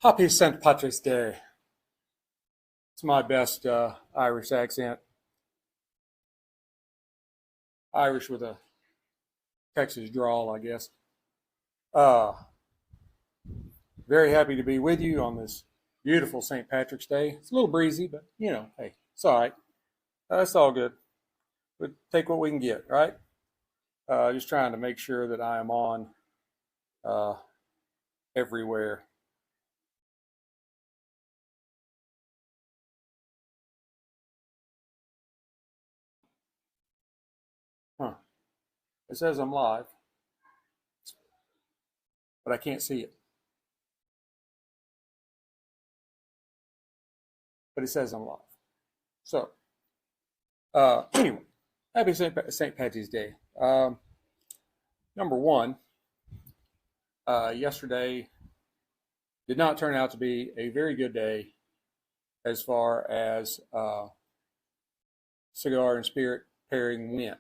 Happy St. Patrick's Day. It's my best Irish accent. Irish with a Texas drawl, I guess. Uh, Very happy to be with you on this beautiful St. Patrick's Day. It's a little breezy, but hey, it's all right. It's all good. We take what we can get, right? Just trying to make sure that I am on uh, everywhere. Huh. It says I'm live, but I can't see it. But it says I'm live. So, anyway, happy St. Patty's Day. Number one, yesterday did not turn out to be a very good day as far as cigar and spirit pairing went.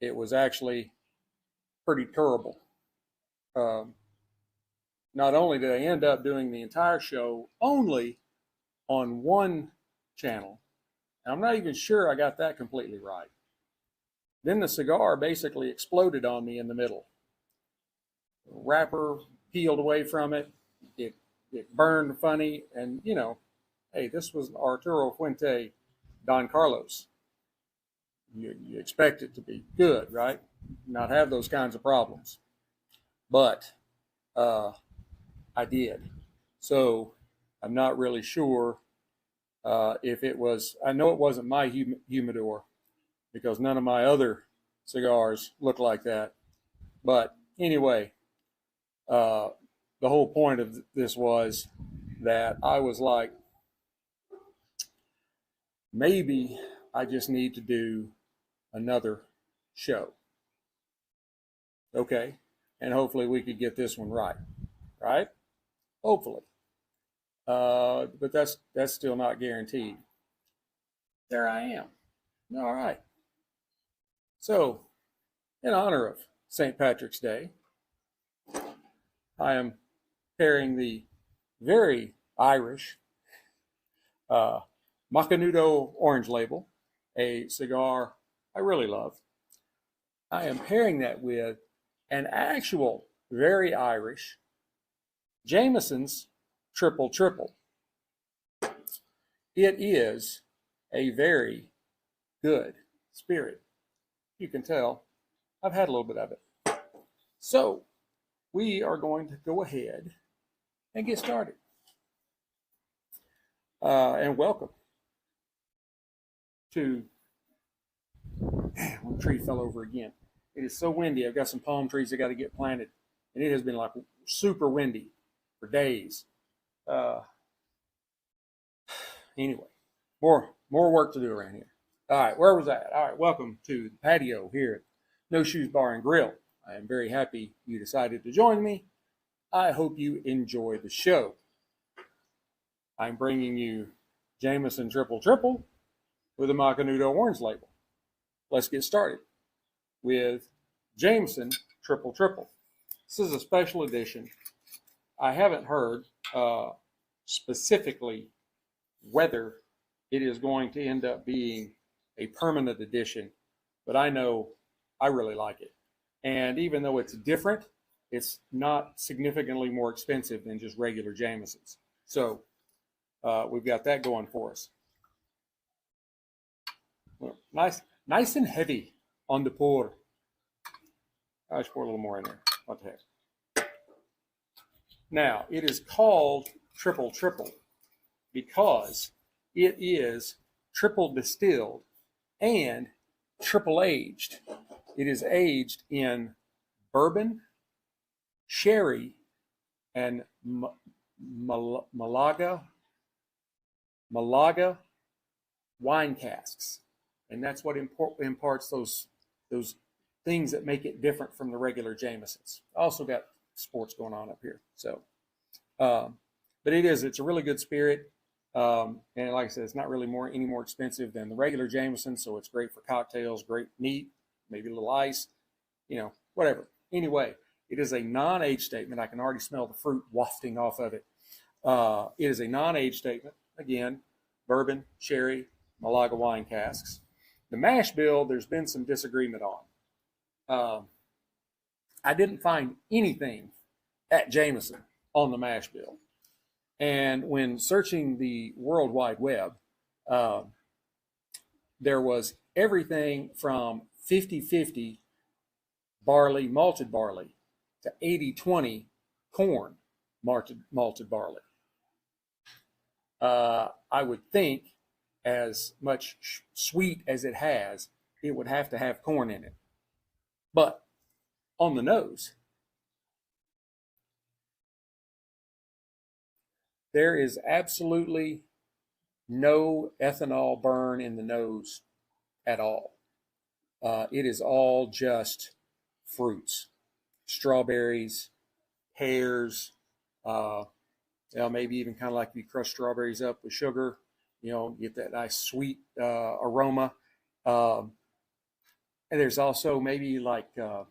It was actually pretty terrible. Um, Not only did I end up doing the entire show only on one channel, and I'm not even sure I got that completely right. Then the cigar basically exploded on me in the middle. The wrapper peeled away from it. It burned funny, and hey, this was Arturo Fuente Don Carlos. You expect it to be good, right? Not have those kinds of problems. But I did. So I'm not really sure if it was, I know it wasn't my humidor because none of my other cigars look like that. But anyway, the whole point of this was that I was like, maybe I just need to do another show. Okay. And hopefully we could get this one right. Right? Hopefully. But that's still not guaranteed. There I am. All right. So, in honor of St. Patrick's Day, I am pairing the very Irish Macanudo Orange Label, a cigar I really love. I am pairing that with an actual very Irish Jameson's triple-triple. It is a very good spirit. You can tell I've had a little bit of it. So we are going to go ahead and get started. And welcome to, one tree fell over again. It is so windy. I've got some palm trees that got to get planted. And it has been like super windy for days. Anyway, more work to do around here. All right, where was that? All right, welcome to the patio here at No Shoes Bar and Grill. I am very happy you decided to join me. I hope you enjoy the show. I'm bringing you Jameson triple-triple with a Macanudo Orange Label. Let's get started with Jameson triple-triple. This is a special edition. I haven't heard specifically whether it is going to end up being a permanent edition, but I know I really like it. And even though it's different, it's not significantly more expensive than just regular Jamesons. So we've got that going for us. Well, nice and heavy on the pour. I just pour a little more in there. What the heck? Now, it is called triple-triple because it is triple distilled and triple aged. It is aged in bourbon, sherry, and Malaga wine casks. And that's what imparts those things that make it different from the regular Jamesons. Also got sports going on up here. So, but it's a really good spirit. And like I said, it's not really any more expensive than the regular Jameson. So it's great for cocktails, great neat, maybe a little ice, whatever. Anyway, it is a non-age statement. I can already smell the fruit wafting off of it. It is a non-age statement. Again, bourbon, sherry, Malaga wine casks. The mash bill, there's been some disagreement on. I didn't find anything at Jameson on the mash bill. And when searching the World Wide Web, there was everything from 50-50 barley, malted barley, to 80-20 corn, malted barley. I would think as much sweet as it has, it would have to have corn in it. But on the nose, there is absolutely no ethanol burn in the nose at all. It is all just fruits, strawberries, pears, maybe even kind of like you crush strawberries up with sugar, get that nice sweet aroma. And there's also maybe like, hang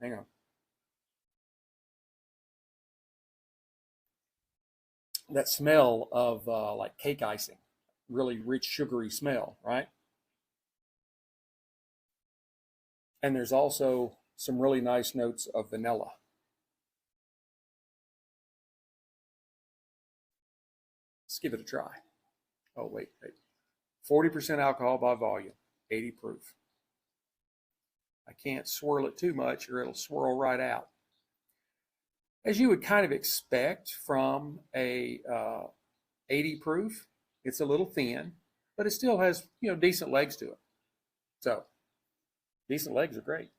on. That smell of like cake icing, really rich, sugary smell, right? And there's also some really nice notes of vanilla. Let's give it a try. Oh, wait. 40% alcohol by volume, 80 proof. I can't swirl it too much or it'll swirl right out. As you would kind of expect from a 80 proof, it's a little thin, but it still has, decent legs to it. So, decent legs are great.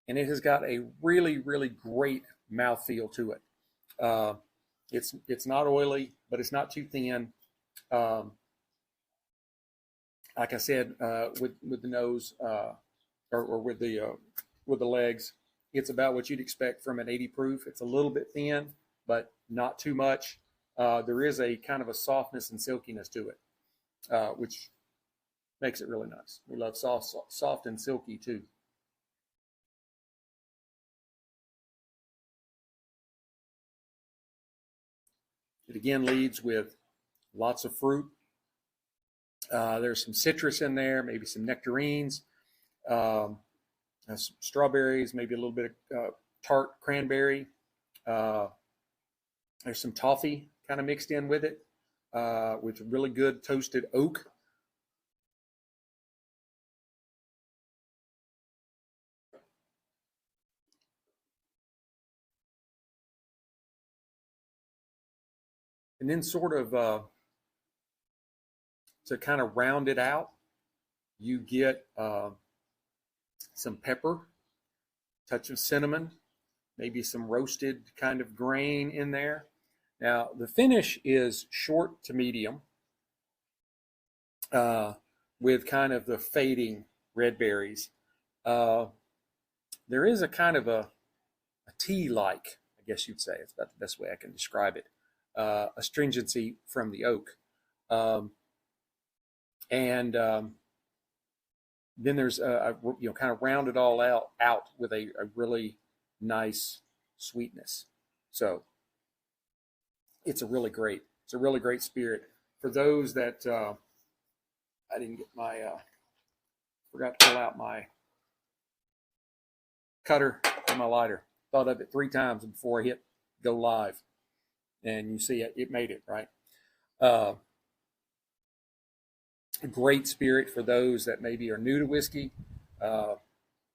And it has got a really, really great mouthfeel to it. It's not oily, but it's not too thin. Like I said, with the nose or with the legs, it's about what you'd expect from an 80 proof. It's a little bit thin, but not too much. There is a kind of a softness and silkiness to it, which makes it really nice. We love soft and silky too. It again leads with lots of fruit. There's some citrus in there, maybe some nectarines, some strawberries, maybe a little bit of tart cranberry. There's some toffee kind of mixed in with it, with really good toasted oak. And then sort of to kind of round it out, you get some pepper, touch of cinnamon, maybe some roasted kind of grain in there. Now, the finish is short to medium with kind of the fading red berries. There is a kind of a tea-like, I guess you'd say. It's about the best way I can describe it. Astringency from the oak. And then there's kind of round it all out with a really nice sweetness. So it's a really great spirit. For those that I didn't get my forgot to pull out my cutter and my lighter. Thought of it 3 times before I hit go live, and you see it made it right. A great spirit for those that maybe are new to whiskey,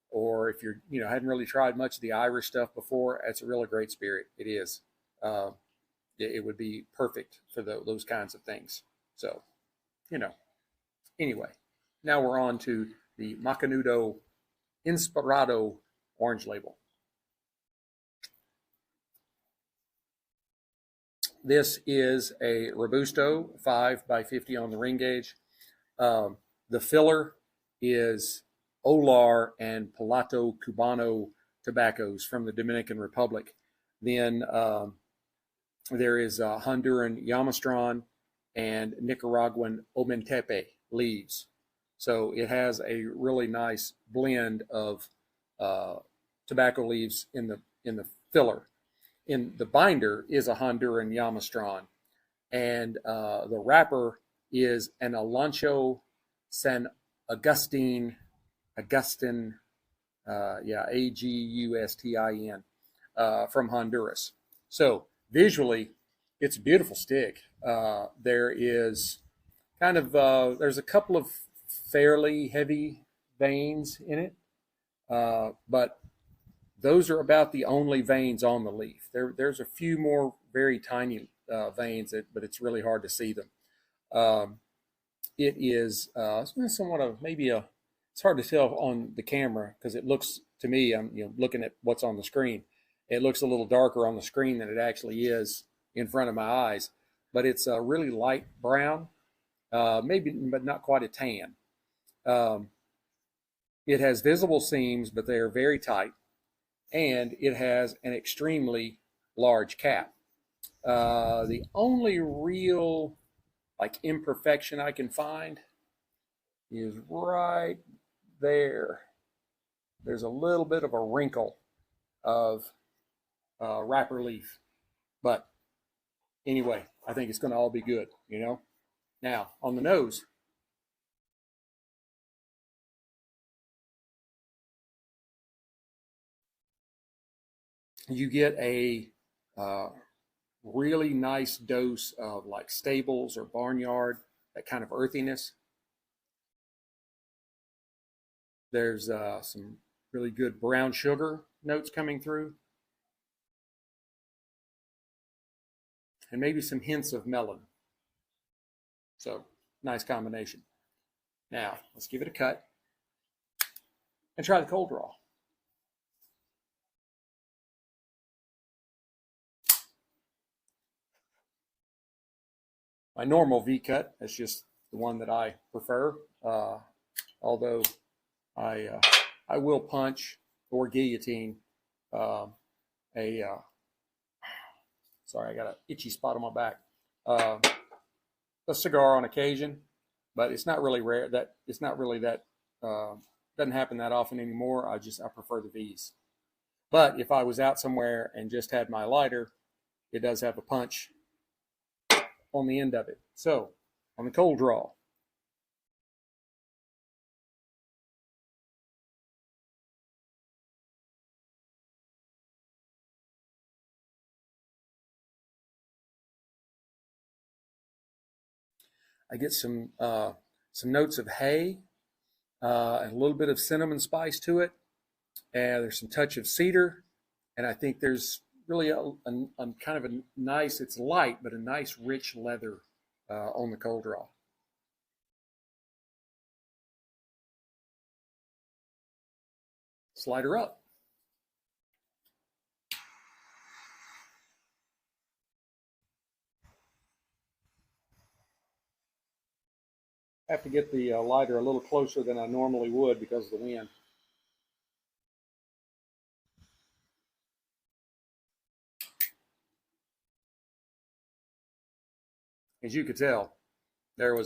or if you're hadn't really tried much of the Irish stuff before. It's a really great spirit. It is. It would be perfect for those kinds of things. So, anyway, now we're on to the Macanudo Inspirado orange label. This is a Robusto 5x50 on the ring gauge. The filler is Olar and Palate Cubano tobaccos from the Dominican Republic. Then there is Honduran Yamastron and Nicaraguan Omentepe leaves. So it has a really nice blend of tobacco leaves in the filler. In the binder is a Honduran Yamastron, and the wrapper is an Alancho San Agustin, Agustin, from Honduras. So visually, it's a beautiful stick. There is there's a couple of fairly heavy veins in it, but those are about the only veins on the leaf. There's a few more very tiny veins, but it's really hard to see them. It is somewhat of it's hard to tell on the camera because it looks to me, I'm looking at what's on the screen. It looks a little darker on the screen than it actually is in front of my eyes, but it's a really light brown, maybe, but not quite a tan. It has visible seams, but they are very tight, and it has an extremely large cap. The only real imperfection I can find is right there. There's a little bit of a wrinkle of wrapper leaf, but anyway, I think it's going to all be good. Now on the nose, you get a really nice dose of stables or barnyard, that kind of earthiness. There's some really good brown sugar notes coming through, and maybe some hints of melon. So nice combination. Now let's give it a cut and try the cold draw. My normal V cut, that's just the one that I prefer. Although I will punch or guillotine sorry, I got an itchy spot on my back. A cigar on occasion, but it's not really rare. Doesn't happen that often anymore. I prefer the V's. But if I was out somewhere and just had my lighter, it does have a punch on the end of it. So on the cold draw, I get some notes of hay, and a little bit of cinnamon spice to it, and there's some touch of cedar, and I think there's really a kind of a nice, it's light, but a nice rich leather on the cold draw. Slide her up. I have to get the lighter a little closer than I normally would because of the wind. As you could tell, there were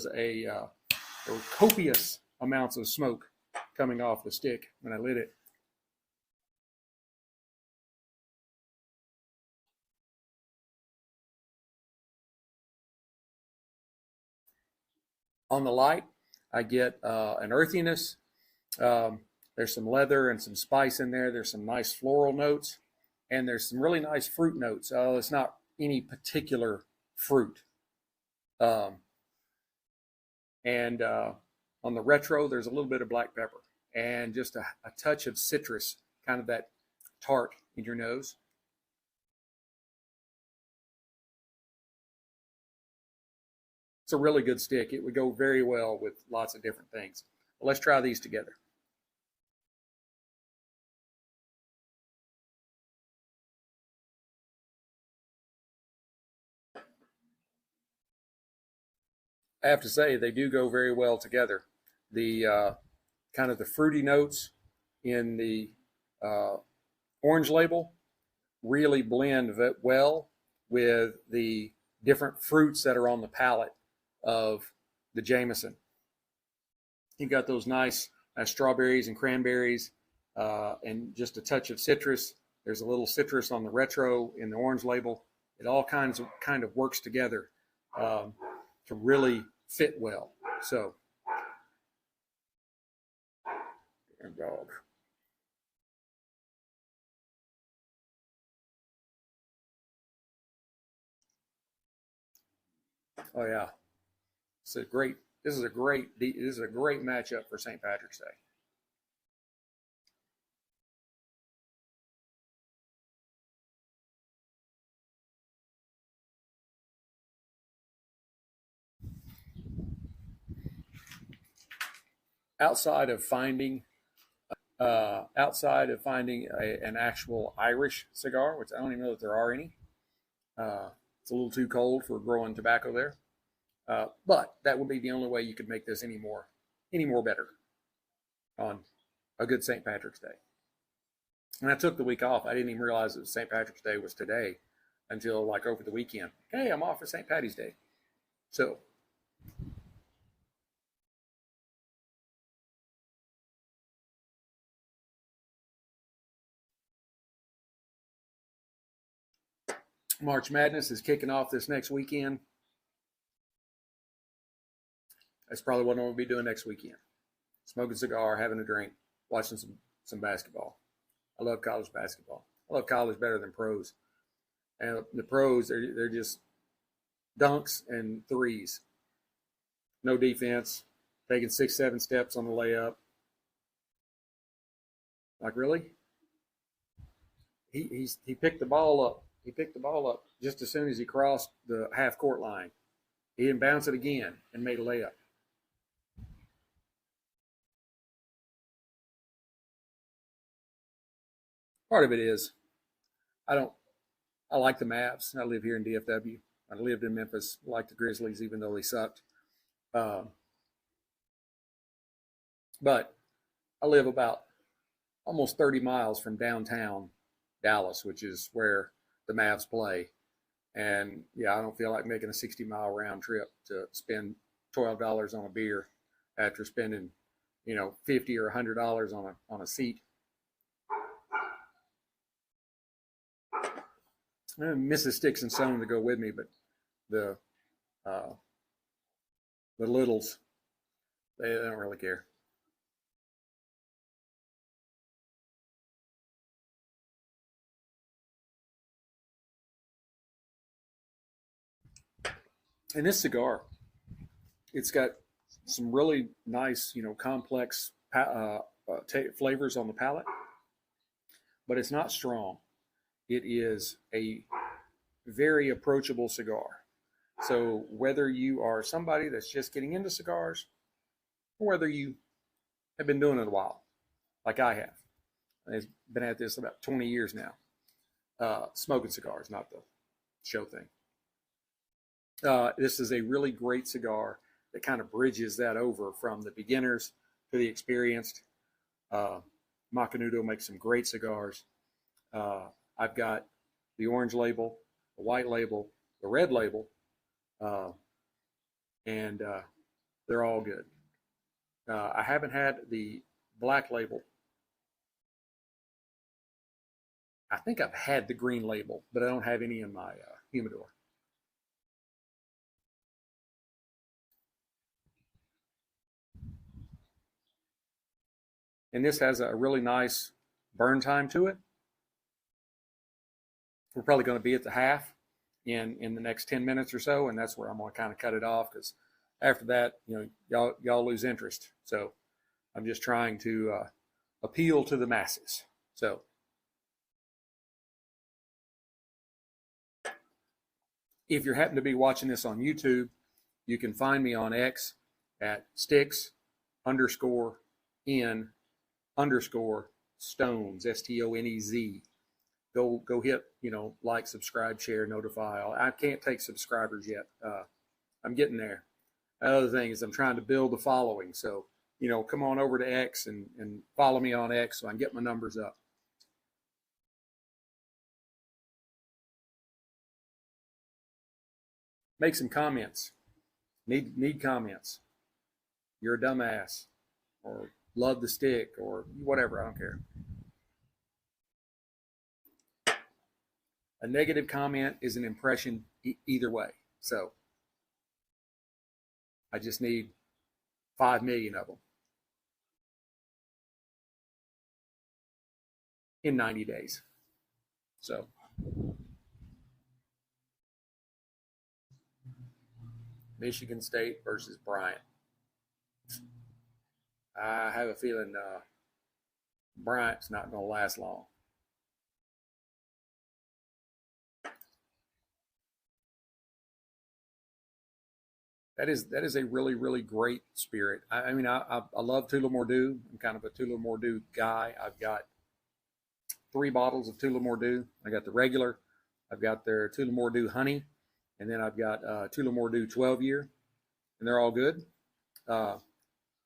copious amounts of smoke coming off the stick when I lit it. On the light, I get an earthiness. There's some leather and some spice in there. There's some nice floral notes, and there's some really nice fruit notes. It's not any particular fruit. And on the retro, there's a little bit of black pepper and just a touch of citrus, kind of that tart in your nose. It's a really good stick. It would go very well with lots of different things. Well, let's try these together. I have to say they do go very well together. The kind of the fruity notes in the orange label really blend well with the different fruits that are on the palate of the Jameson. You got those nice strawberries and cranberries, and just a touch of citrus. There's a little citrus on the retro in the orange label. It all kind of works together to really fit well. So, dog. Oh yeah, it's a great. This is a great. This is a great matchup for St. Patrick's Day. Outside of finding an actual Irish cigar, which I don't even know that there are any. It's a little too cold for growing tobacco there, but that would be the only way you could make this any more better on a good St. Patrick's Day. And I took the week off. I didn't even realize that St. Patrick's Day was today until like over the weekend. Hey, I'm off for St. Patty's Day. So March Madness is kicking off this next weekend. That's probably what I'm going to be doing next weekend. Smoking a cigar, having a drink, watching some basketball. I love college basketball. I love college better than pros. And the pros, they're just dunks and threes. No defense, taking 6-7 steps on the layup. Like, really? He picked the ball up. He picked the ball up just as soon as he crossed the half court line. He didn't bounce it again and made a layup. Part of it is I like the Mavs. I live here in DFW. I lived in Memphis. I like the Grizzlies, even though they sucked. Uh, but I live about almost 30 miles from downtown Dallas, which is where the Mavs play. And yeah, I don't feel like making a 60-mile round trip to spend $12 on a beer after spending, $50 or $100 on a seat. Mrs. Sticks-n-Stonez to go with me, but the uh, the littles, they don't really care. And this cigar, it's got some really nice, complex flavors on the palate, but it's not strong. It is a very approachable cigar. So whether you are somebody that's just getting into cigars, or whether you have been doing it a while, like I have, I've been at this about 20 years now, smoking cigars, not the show thing. This is a really great cigar that kind of bridges that over from the beginners to the experienced. Uh, Macanudo makes some great cigars. I've got the orange label, the white label, the red label, uh, and they're all good. I haven't had the black label. I think I've had the green label, but I don't have any in my humidor. And this has a really nice burn time to it. We're probably going to be at the half in the next 10 minutes or so, and that's where I'm going to kind of cut it off, because after that, y'all lose interest. So I'm just trying to appeal to the masses. So if you happen to be watching this on YouTube, you can find me on X at Sticks_N_Stonez, STONEZ. Go hit, like, subscribe, share, notify. I can't take subscribers yet. I'm getting there. Another thing is I'm trying to build a following. So, come on over to X and follow me on X so I can get my numbers up. Make some comments. Need comments. You're a dumbass. or love the stick or whatever. I don't care. A negative comment is an impression either way. So I just need 5 million of them in 90 days. So Michigan State versus Bryant. I have a feeling Bryant's not going to last long. That is a really, really great spirit. I mean, I love Tullamore-Dew. I'm kind of a Tullamore-Dew guy. I've got 3 bottles of Tullamore-Dew. I got the regular. I've got their Tullamore-Dew Honey. And then I've got Tullamore-Dew 12 year. And they're all good. I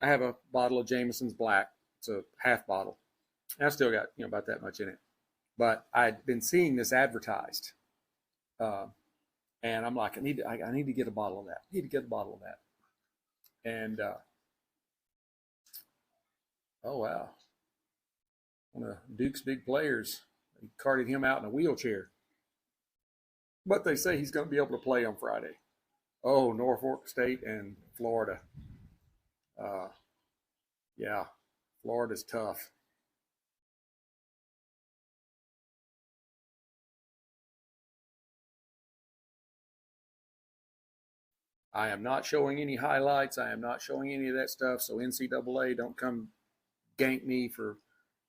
have a bottle of Jameson's Black. It's a half bottle. And I still got about that much in it. But I'd been seeing this advertised. And I'm like, I need to get a bottle of that. I need to get a bottle of that. And oh wow, one of Duke's big players, he carted him out in a wheelchair. But they say he's going to be able to play on Friday. Oh, Norfolk State and Florida. Yeah, Florida's tough. I am not showing any highlights. I am not showing any of that stuff. So NCAA, don't come gank me for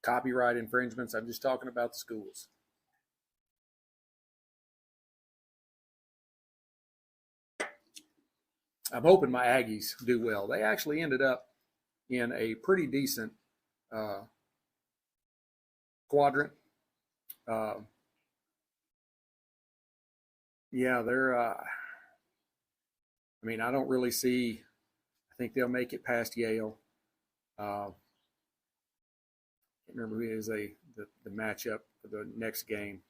copyright infringements. I'm just talking about the schools. I'm hoping my Aggies do well. They actually ended up in a pretty decent quadrant. Yeah, they're. I mean, I don't really see. I think they'll make it past Yale. I can't remember who is the matchup for the next game.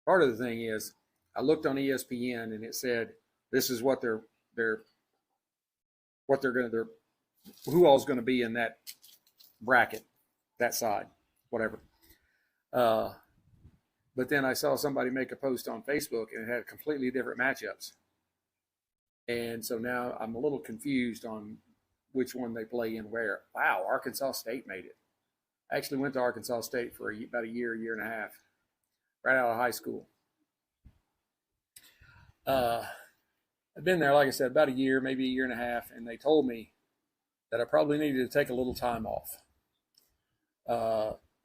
Part of the thing is, I looked on ESPN and it said this is what they're going to who all's going to be in that bracket, that side, whatever. But then I saw somebody make a post on Facebook and it had completely different matchups. And so now I'm a little confused on which one they play in where. Wow, Arkansas State made it. I actually went to Arkansas State for about a year and a half, right out of high school. I've been there, like I said, about a year, maybe a year and a half, and they told me that I probably needed to take a little time off.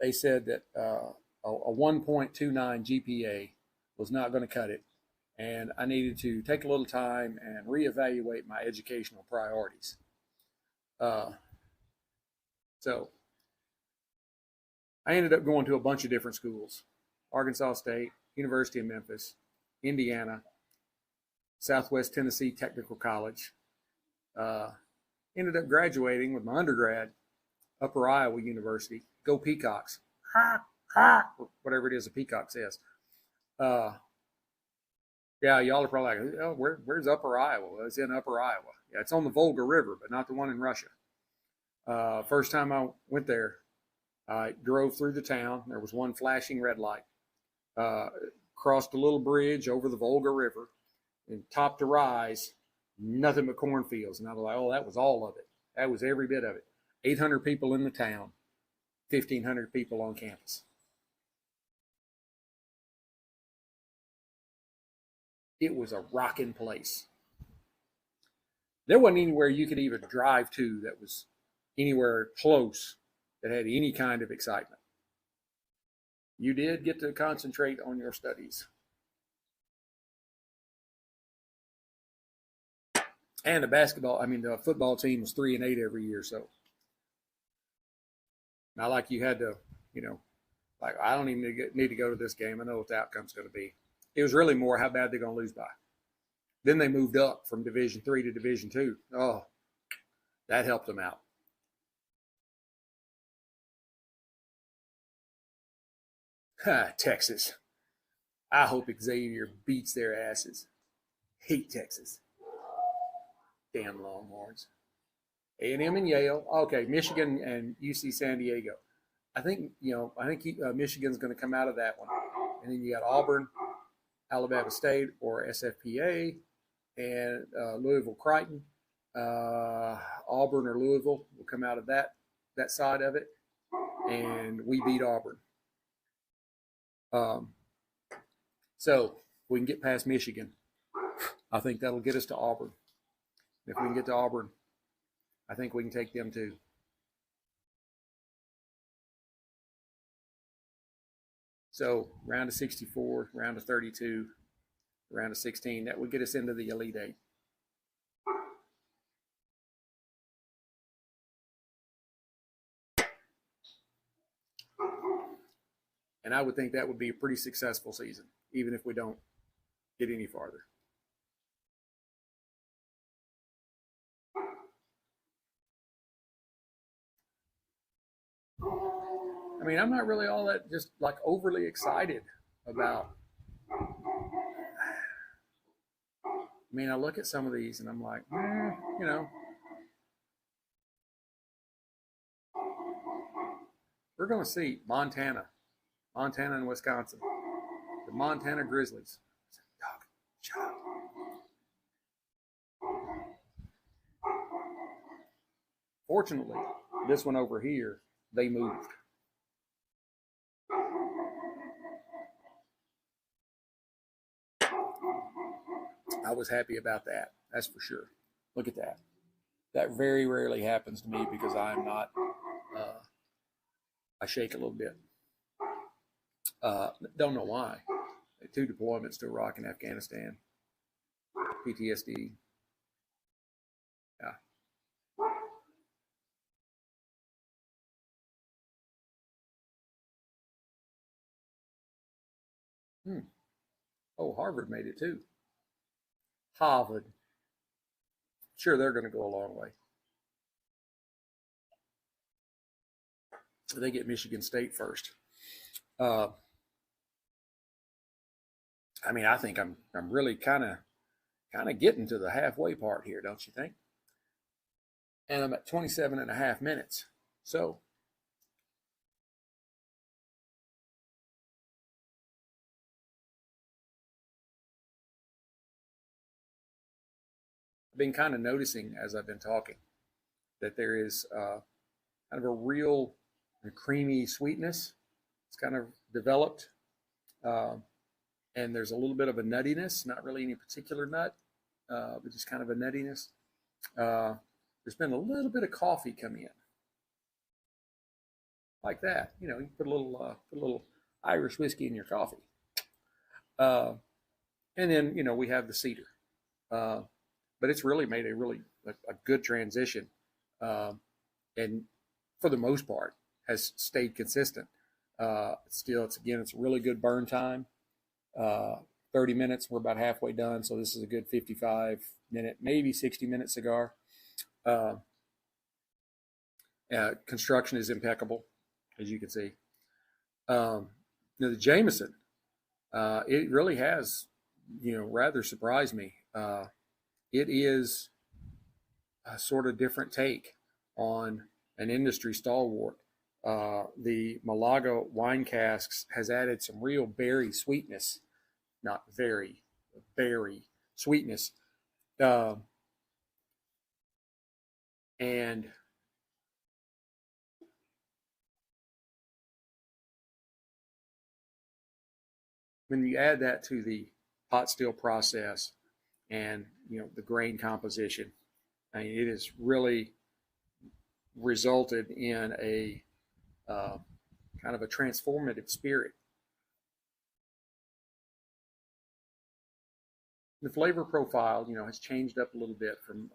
They said that a 1.29 GPA was not going to cut it, and I needed to take a little time and reevaluate my educational priorities. So I ended up going to a bunch of different schools: Arkansas State, University of Memphis, Indiana, Southwest Tennessee Technical College. Ended up graduating with my undergrad, Upper Iowa University. Go Peacocks. Whatever it is a peacock says. Yeah, y'all are probably like, oh, where's Upper Iowa? Well, it's in Upper Iowa. Yeah, it's on the Volga River, but not the one in Russia. First time I went there, I drove through the town. There was one flashing red light. Crossed a little bridge over the Volga River, and top to rise, nothing but cornfields. And I was like, oh, that was all of it. That was every bit of it. 800 people in the town, 1,500 people on campus. It was a rocking place. There wasn't anywhere you could even drive to that was anywhere close that had any kind of excitement. You did get to concentrate on your studies. And the football team was 3-8 every year. So not like you had to, like I don't even need to go to this game. I know what the outcome's going to be. It was really more how bad they're going to lose by. Then they moved up from Division III to Division II. Oh, that helped them out. Texas. I hope Xavier beats their asses. Hate Texas. Damn Longhorns. A&M and Yale. Okay, Michigan and UC San Diego. I think Michigan's going to come out of that one, and then you got Auburn, Alabama State, or SFPA, and Louisville Crichton. Auburn or Louisville will come out of that side of it, and we beat Auburn. So we can get past Michigan. I think that'll get us to Auburn. If we can get to Auburn, I think we can take them too. So round of 64, round of 32, round of 16, that would get us into the Elite Eight. And I would think that would be a pretty successful season, even if we don't get any farther. I mean, I'm not really all that just like overly excited about. I mean, I look at some of these and I'm like, you know, we're going to see Montana and Wisconsin, the Montana Grizzlies. Shut up. Fortunately, this one over here, they moved. I was happy about that. That's for sure. Look at that. That very rarely happens to me because I'm not, I shake a little bit. Don't know why. 2 deployments to Iraq and Afghanistan. PTSD. Yeah. Oh, Harvard made it too. Harvard. Sure, they're going to go a long way. They get Michigan State first. I mean, I think I'm really kind of getting to the halfway part here, don't you think? And I'm at 27 and a half minutes. So I've been kind of noticing as I've been talking that there is kind of a real creamy sweetness. It's kind of developed. And there's a little bit of a nuttiness, not really any particular nut, but just kind of a nuttiness. There's been a little bit of coffee come in. Like that. You know, you put a little Irish whiskey in your coffee. And then, you know, we have the cedar. But it's really made a good transition. And for the most part, has stayed consistent. It's a really good burn time. 30 minutes, we're about halfway done. So this is a good 55-minute, maybe 60-minute cigar. Construction is impeccable, as you can see. The Jameson, it really has, rather surprised me. It is a sort of different take on an industry stalwart. The Malaga wine casks has added some real berry sweetness, not very, berry sweetness. And when you add that to the pot still process and, the grain composition, I mean, it has really resulted in a kind of a transformative spirit. The flavor profile, has changed up a little bit from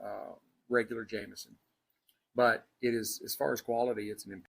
regular Jameson, but it is, as far as quality, it's an